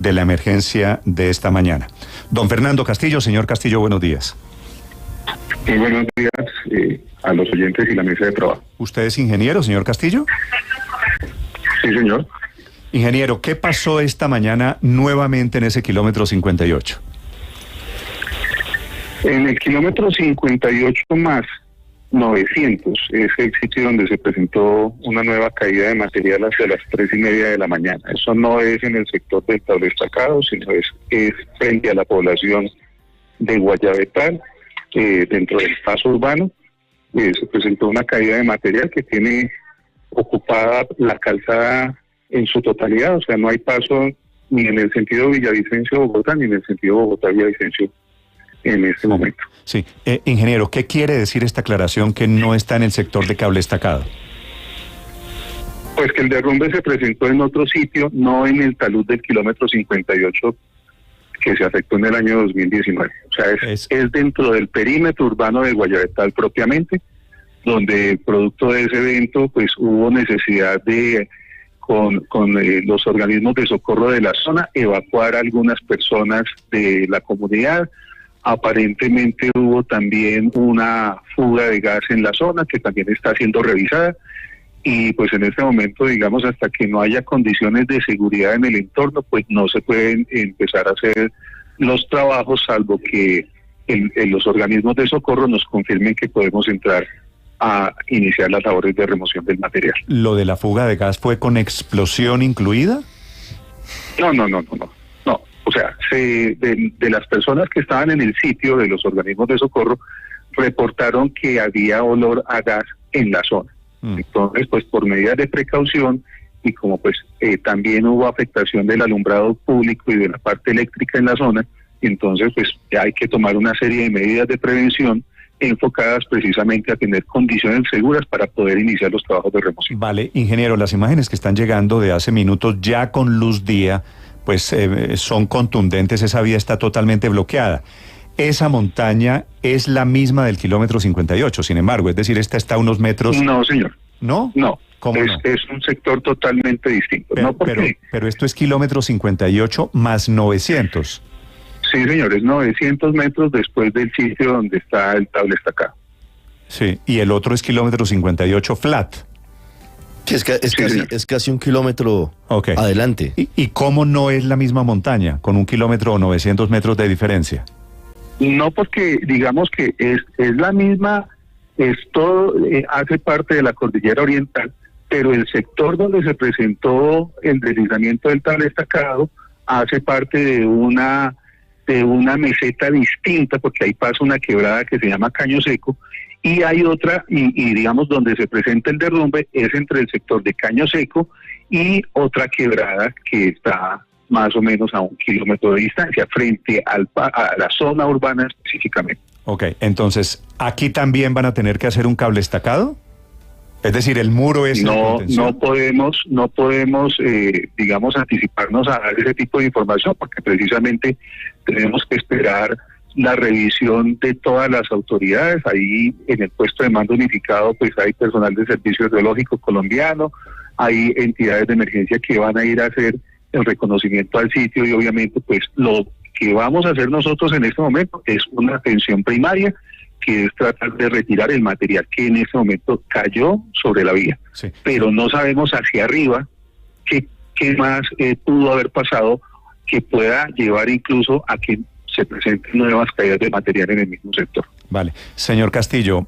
de la emergencia de esta mañana. Don Fernando Castillo, señor Castillo, buenos días. Muy buenos días a los oyentes y la mesa de trabajo. ¿Usted es ingeniero, señor Castillo? Sí, señor. Ingeniero, ¿qué pasó esta mañana nuevamente en ese kilómetro 58? En el kilómetro 58 más 900 es el sitio donde se presentó una nueva caída de material hacia las 3:30 de la mañana. Eso no es en el sector del Tablé Estacado, sino es frente a la población de Guayabetal, dentro del paso urbano. Se presentó una caída de material que tiene ocupada la calzada en su totalidad, o sea, no hay paso ni en el sentido Villavicencio-Bogotá, ni en el sentido Bogotá-Villavicencio en este momento. Sí, ingeniero, ¿qué quiere decir esta aclaración que no está en el sector de Cable Estacado? Pues que el derrumbe se presentó en otro sitio, no en el talud del kilómetro 58 que se afectó en el año 2019. O sea, es dentro del perímetro urbano de Guayabetal propiamente, donde producto de ese evento pues hubo necesidad de, con los organismos de socorro de la zona, evacuar a algunas personas de la comunidad. Aparentemente hubo también una fuga de gas en la zona que también está siendo revisada y pues en este momento, digamos, hasta que no haya condiciones de seguridad en el entorno, pues no se pueden empezar a hacer los trabajos, salvo que los organismos de socorro nos confirmen que podemos entrar a iniciar las labores de remoción del material. ¿Lo de la fuga de gas fue con explosión incluida? No. O sea, de las personas que estaban en el sitio, de los organismos de socorro, reportaron que había olor a gas en la zona. Entonces, pues por medidas de precaución y como pues también hubo afectación del alumbrado público y de la parte eléctrica en la zona, entonces pues ya hay que tomar una serie de medidas de prevención enfocadas precisamente a tener condiciones seguras para poder iniciar los trabajos de remoción. Vale, ingeniero, las imágenes que están llegando de hace minutos ya con luz día, pues son contundentes, esa vía está totalmente bloqueada. Esa montaña es la misma del kilómetro 58, sin embargo, es decir, esta está a unos metros... No, señor. ¿No? No. ¿Cómo no? Es un sector totalmente distinto. Pero esto es kilómetro 58 más 900. Sí, señor, es 900 metros después del sitio donde está el Tablé Estacado. Sí, y el otro es kilómetro 58 flat. Sí, es casi un kilómetro adelante. ¿Y cómo no es la misma montaña, con 1 kilómetro o 900 metros de diferencia? No, porque digamos que es la misma, hace parte de la cordillera oriental, pero el sector donde se presentó el deslizamiento del Tablé Estacado hace parte de una meseta distinta, porque ahí pasa una quebrada que se llama Caño Seco, y hay otra, y digamos donde se presenta el derrumbe es entre el sector de Caño Seco y otra quebrada que está más o menos a 1 kilómetro de distancia, frente a la zona urbana específicamente. Ok, entonces, ¿aquí también van a tener que hacer un cable estacado? Es decir, el muro es... No podemos, digamos, anticiparnos a dar ese tipo de información, porque precisamente tenemos que esperar la revisión de todas las autoridades. Ahí en el puesto de mando unificado pues hay personal de Servicio Geológico colombiano, hay entidades de emergencia que van a ir a hacer el reconocimiento al sitio y obviamente pues lo que vamos a hacer nosotros en este momento es una atención primaria, que es tratar de retirar el material que en este momento cayó sobre la vía. Sí. Pero no sabemos hacia arriba qué más pudo haber pasado que pueda llevar incluso a que se presenten nuevas caídas de material en el mismo sector. Vale. Señor Castillo,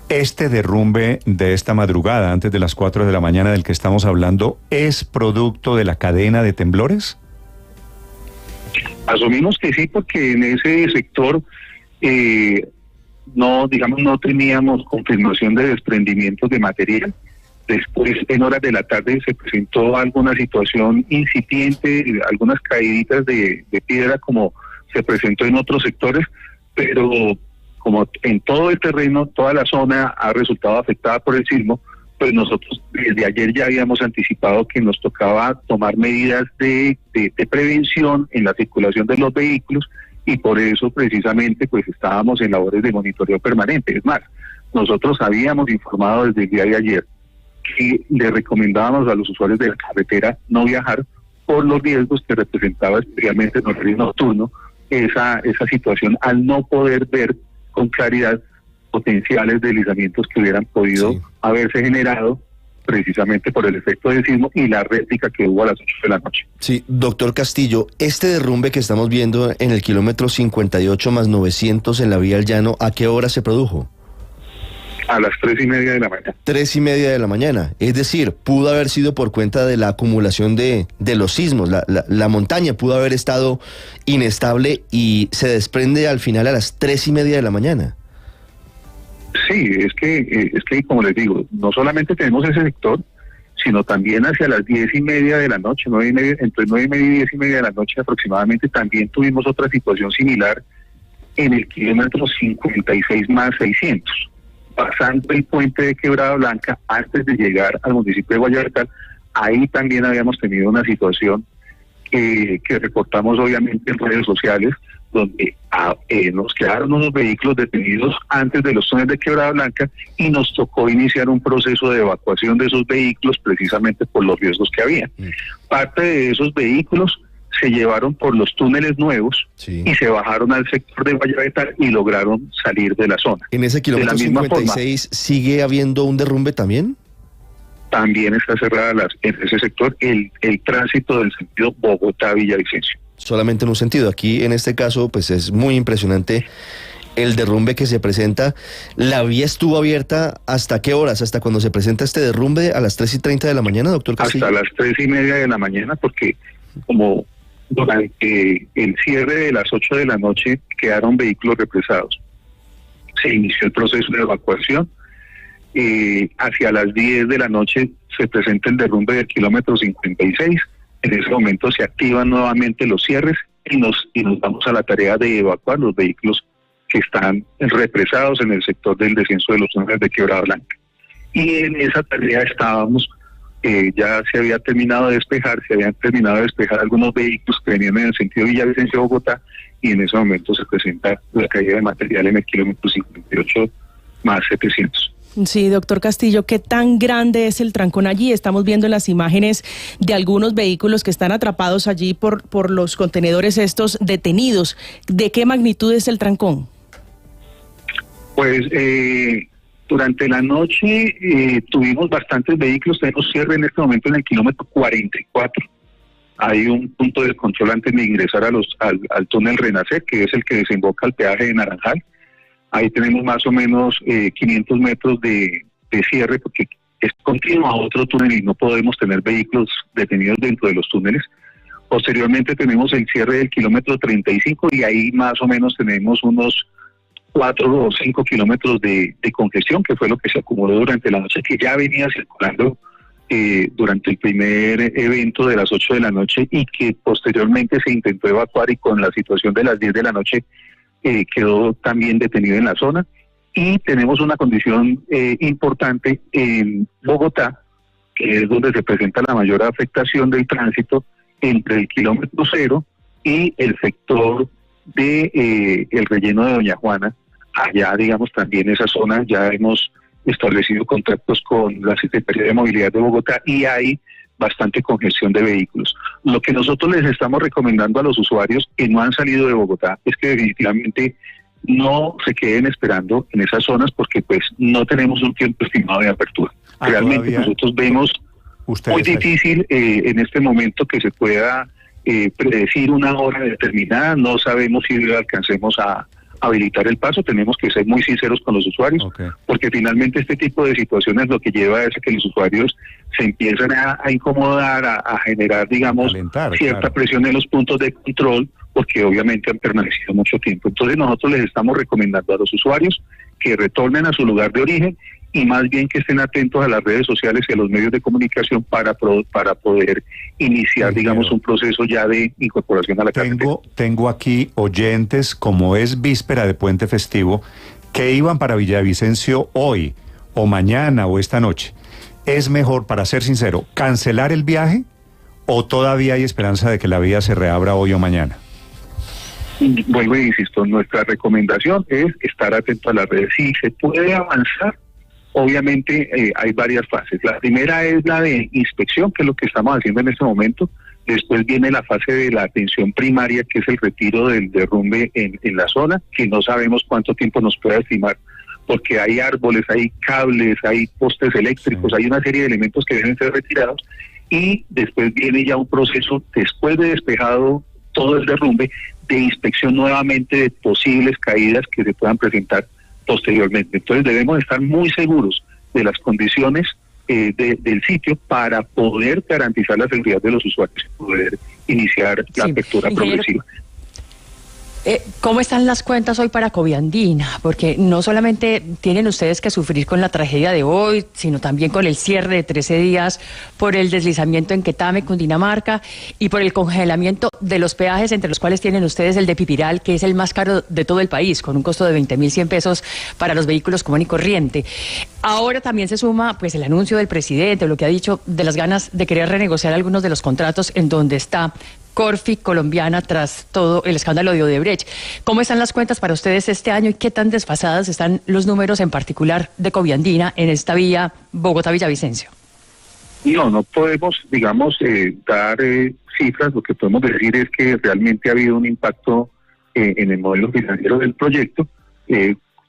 este derrumbe de esta madrugada, antes de las 4 de la mañana del que estamos hablando, ¿es producto de la cadena de temblores? Asumimos que sí, porque en ese sector no teníamos confirmación de desprendimientos de material. Después, en horas de la tarde, se presentó alguna situación incipiente, algunas caíditas de piedra, como se presentó en otros sectores, pero como en todo el terreno, toda la zona ha resultado afectada por el sismo, pues nosotros desde ayer ya habíamos anticipado que nos tocaba tomar medidas de prevención en la circulación de los vehículos, y por eso precisamente pues estábamos en labores de monitoreo permanente. Es más, nosotros habíamos informado desde el día de ayer que le recomendábamos a los usuarios de la carretera no viajar por los riesgos que representaba especialmente en horario nocturno esa situación, al no poder ver con claridad potenciales deslizamientos que hubieran podido haberse generado precisamente por el efecto del sismo y la réplica que hubo a las 8 de la noche. Sí, doctor Castillo, este derrumbe que estamos viendo en el kilómetro 58 más 900 en la vía al llano, ¿a qué hora se produjo? A las 3:30 de la mañana. 3:30 de la mañana, es decir, pudo haber sido por cuenta de la acumulación de los sismos, la montaña pudo haber estado inestable y se desprende al final a las 3:30 de la mañana. Sí, es que como les digo, no solamente tenemos ese sector, sino también hacia las 10:30 de la noche, entre 9:30 y 10:30 de la noche aproximadamente, también tuvimos otra situación similar en el kilómetro 56 más 600. Pasando el puente de Quebrada Blanca, antes de llegar al municipio de Guayabetal, ahí también habíamos tenido una situación que reportamos obviamente en redes sociales, donde nos quedaron unos vehículos detenidos antes de los túneles de Quebrada Blanca y nos tocó iniciar un proceso de evacuación de esos vehículos precisamente por los riesgos que había. Parte de esos vehículos se llevaron por los túneles nuevos y se bajaron al sector de Guayabetal y lograron salir de la zona. ¿En ese kilómetro 56 sigue habiendo un derrumbe también? También está cerrada en ese sector el tránsito del sentido Bogotá-Villavicencio. Solamente en un sentido. Aquí, en este caso, pues es muy impresionante el derrumbe que se presenta. ¿La vía estuvo abierta hasta qué horas? ¿Hasta cuando se presenta este derrumbe? ¿A las 3:30 de la mañana, doctor Castillo? Hasta las 3:30 de la mañana, porque como durante el cierre de las 8 de la noche quedaron vehículos represados. Se inició el proceso de evacuación. Hacia las 10 de la noche se presenta el derrumbe del kilómetro 56. En ese momento se activan nuevamente los cierres y nos vamos a la tarea de evacuar los vehículos que están represados en el sector del descenso de los túneles de Quebrada Blanca. Y en esa tarea estábamos, ya se habían terminado de despejar algunos vehículos que venían en el sentido Villavicencio-Bogotá, y en ese momento se presenta la caída de material en el kilómetro 58 más 700. Sí, doctor Castillo, ¿qué tan grande es el trancón allí? Estamos viendo las imágenes de algunos vehículos que están atrapados allí por los contenedores estos detenidos. ¿De qué magnitud es el trancón? Pues durante la noche tuvimos bastantes vehículos. Tenemos cierre en este momento en el kilómetro 44. Hay un punto de control antes de ingresar al túnel Renacer, que es el que desemboca al peaje de Naranjal. Ahí tenemos más o menos 500 metros de cierre, porque es continuo a otro túnel y no podemos tener vehículos detenidos dentro de los túneles. Posteriormente tenemos el cierre del kilómetro 35 y ahí más o menos tenemos unos 4 o 5 kilómetros de congestión, que fue lo que se acumuló durante la noche, que ya venía circulando durante el primer evento de las 8 de la noche y que posteriormente se intentó evacuar, y con la situación de las 10 de la noche quedó también detenido en la zona. Y tenemos una condición importante en Bogotá, que es donde se presenta la mayor afectación del tránsito, entre el kilómetro 0 y el sector de el relleno de Doña Juana. Allá, digamos, también esa zona ya hemos establecido contactos con la Secretaría de Movilidad de Bogotá y hay bastante congestión de vehículos. Lo que nosotros les estamos recomendando a los usuarios que no han salido de Bogotá es que definitivamente no se queden esperando en esas zonas, porque pues no tenemos un tiempo estimado de apertura. Realmente nosotros vemos muy difícil en este momento que se pueda predecir una hora determinada. No sabemos si alcancemos a habilitar el paso. Tenemos que ser muy sinceros con los usuarios, porque finalmente este tipo de situaciones lo que lleva es a que los usuarios se empiezan a incomodar, a generar, digamos, cierta presión en los puntos de control, porque obviamente han permanecido mucho tiempo. Entonces nosotros les estamos recomendando a los usuarios que retornen a su lugar de origen y más bien que estén atentos a las redes sociales y a los medios de comunicación para poder iniciar, digamos, un proceso ya de incorporación a la carretera. Tengo aquí oyentes, como es víspera de puente festivo, que iban para Villavicencio hoy, o mañana, o esta noche. ¿Es mejor, para ser sincero, cancelar el viaje o todavía hay esperanza de que la vía se reabra hoy o mañana? Vuelvo e insisto, nuestra recomendación es estar atento a las redes. Si se puede avanzar, obviamente hay varias fases. La primera es la de inspección, que es lo que estamos haciendo en este momento. Después viene la fase de la atención primaria, que es el retiro del derrumbe en la zona, que no sabemos cuánto tiempo nos puede estimar, porque hay árboles, hay cables, hay postes eléctricos, hay una serie de elementos que deben ser retirados, y después viene ya un proceso, después de despejado todo el derrumbe, de inspección nuevamente de posibles caídas que se puedan presentar posteriormente. Entonces debemos estar muy seguros de las condiciones del sitio para poder garantizar la seguridad de los usuarios y poder iniciar la apertura progresiva. ¿Cómo están las cuentas hoy para Coviandina? Porque no solamente tienen ustedes que sufrir con la tragedia de hoy, sino también con el cierre de 13 días por el deslizamiento en Quetame, Cundinamarca, y por el congelamiento de los peajes, entre los cuales tienen ustedes el de Pipiral, que es el más caro de todo el país, con un costo de 20.100 pesos para los vehículos común y corriente. Ahora también se suma pues el anuncio del presidente, lo que ha dicho de las ganas de querer renegociar algunos de los contratos en donde está Corfi colombiana tras todo el escándalo de Odebrecht. ¿Cómo están las cuentas para ustedes este año y qué tan desfasadas están los números en particular de Coviandina en esta vía Bogotá-Villavicencio? No podemos, digamos, dar cifras. Lo que podemos decir es que realmente ha habido un impacto en el modelo financiero del proyecto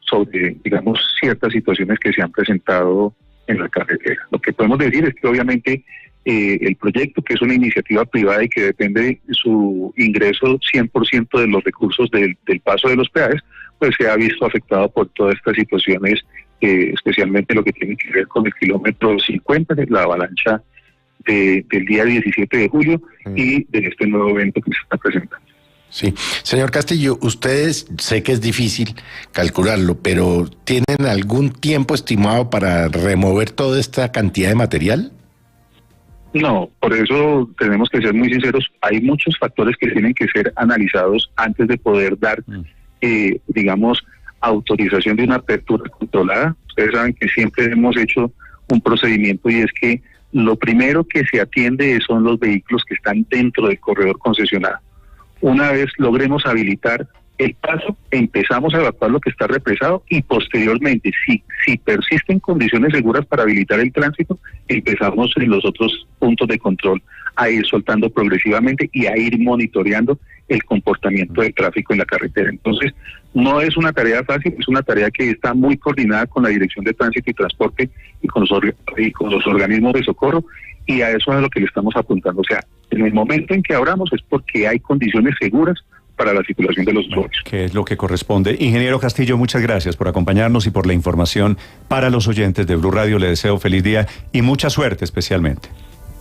sobre, digamos, ciertas situaciones que se han presentado en la carretera. Lo que podemos decir es que obviamente el proyecto, que es una iniciativa privada y que depende de su ingreso 100% de los recursos del paso de los peajes, pues se ha visto afectado por todas estas situaciones, especialmente lo que tiene que ver con el kilómetro 50, que es la avalancha del día 17 de julio y de este nuevo evento que se está presentando. Sí, señor Castillo, ustedes, sé que es difícil calcularlo, pero ¿tienen algún tiempo estimado para remover toda esta cantidad de material? No, por eso tenemos que ser muy sinceros. Hay muchos factores que tienen que ser analizados antes de poder dar, digamos, autorización de una apertura controlada. Ustedes saben que siempre hemos hecho un procedimiento y es que lo primero que se atiende son los vehículos que están dentro del corredor concesionado. Una vez logremos habilitar el paso, empezamos a evacuar lo que está represado y posteriormente, si persisten condiciones seguras para habilitar el tránsito, empezamos en los otros puntos de control a ir soltando progresivamente y a ir monitoreando el comportamiento del tráfico en la carretera. Entonces, no es una tarea fácil, es una tarea que está muy coordinada con la Dirección de Tránsito y Transporte y con los organismos de socorro, y a eso es a lo que le estamos apuntando. O sea, en el momento en que abramos es porque hay condiciones seguras para la circulación de los usuarios. Que es lo que corresponde. Ingeniero Castillo, muchas gracias por acompañarnos y por la información para los oyentes de Blue Radio. Le deseo feliz día y mucha suerte especialmente.